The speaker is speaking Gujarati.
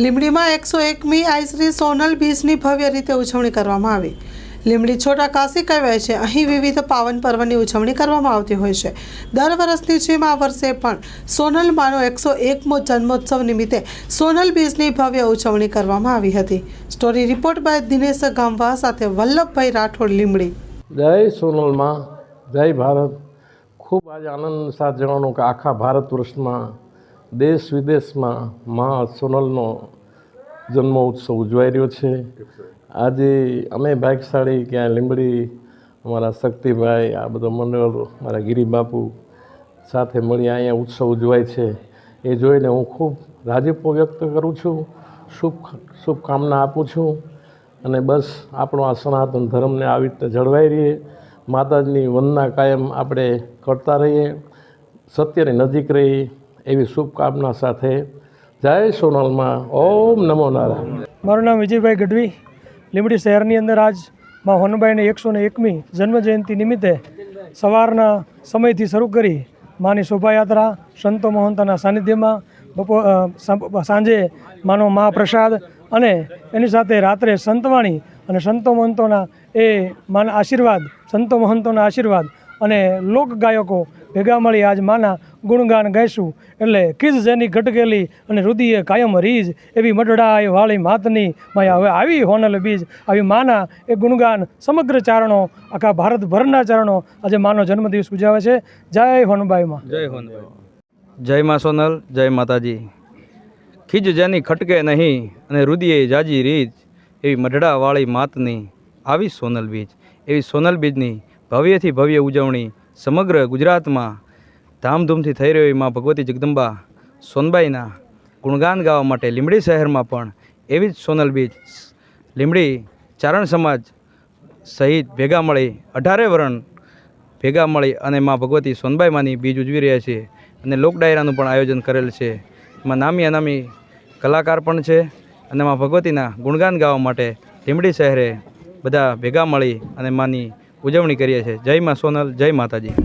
લીંબડીમાં 101મી આઈશ્રી સોનલ બીજની ભવ્ય રીતે ઉજવણી કરવામાં આવી। લીંબડી છોટા કાશી કહેવાય છે। અહીં વિવિધ પાવન પર્વની ઉજવણી કરવામાં આવતી હોય છે। દર વર્ષની જેમ આ વર્ષે પણ સોનલ માનો 101મો જન્મોત્સવ નિમિત્તે સોનલ બીજની ભવ્ય ઉજવણી કરવામાં આવી હતી। સ્ટોરી રિપોર્ટ બાય દિનેશ ગામવા સાથે વલ્લભભાઈ રાઠોડ, લીંબડી। જય સોનલ માં, જય ભારત। ખૂબ આજે આનંદ સાથે જણાવવાનું કે આખા ભારત વર્ષમાં દેશ વિદેશમાં મા સોનલનો જન્મ ઉત્સવ ઉજવાઈ રહ્યો છે। આજે અમે ભાગ્યશાળી કે આ લીંબડી અમારા શક્તિભાઈ, આ બધો મંડળ, મારા ગિરિબાપુ સાથે મળી અહીંયા ઉત્સવ ઉજવાય છે। એ જોઈને હું ખૂબ રાજીપો વ્યક્ત કરું છું, શુભકામના આપું છું। અને બસ આપણો આ સનાતન ધર્મને આવી રીતે જળવાઈ રહીએ, માતાજીની વંદના કાયમ આપણે કરતા રહીએ, સત્યની નજીક રહીએ એવી શુભકામના સાથે જય સોનલમાં। ઓમ નમો નારાયણ। મારું નામ વિજયભાઈ ગઢવી। લીંબડી શહેરની અંદર આજ મા હોનબાઈને 101મી જન્મજયંતિ નિમિત્તે સવારના સમયથી શરૂ કરી માની શોભાયાત્રા સંતો મહંતોના સાનિધ્યમાં, સાંજે માનો મહાપ્રસાદ અને એની સાથે રાત્રે સંતવાણી અને સંતો મહંતોના એ માના આશીર્વાદ, સંતો મહંતોના આશીર્વાદ અને લોક ગાયકો ભેગા મળી આજ માના ગુણગાન ગાઈશું। એટલે ખીજ જેની ઘટકેલી અને રુદિયે કાયમ રીજ, એવી મઢડાય વાળી માતની માયા હવે આવી હોનલ બીજ। આવી માના એ ગુણગાન સમગ્ર ચારણો, આખા ભારતભરના ચારણો આજે માનો જન્મદિવસ ઉજવે છે। જય હોનબાઈમાં, જય હોનબાઈ, જય મા સોનલ, જય માતાજી। ખીજ જેની ખટકે નહીં અને રુદિયે જાજી રીજ, એવી મઢડાવાળી માતની આવી સોનલ બીજ। એવી સોનલ બીજની ભવ્યથી ભવ્ય ઉજવણી સમગ્ર ગુજરાતમાં ધામધૂમથી થઈ રહી માં ભગવતી જગદંબા સોનબાઈના ગુણગાન ગાવા માટે લીંબડી શહેરમાં પણ એવી જ સોનલ બીજ લીંબડી ચારણ સમાજ સહિત ભેગા મળી 18 વરણ ભેગા મળી અને માં ભગવતી સોનબાઈમાંની બીજ ઉજવી રહ્યા છે। અને લોક ડાયરાનું પણ આયોજન કરેલ છે। એમાં નામી અનામી કલાકાર પણ છે અને માં ભગવતીના ગુણગાન ગાવા માટે લીંબડી શહેરે બધા ભેગા મળી અને માની ઉજવણી કરીએ છીએ। જય મા સોનલ, જય માતાજી।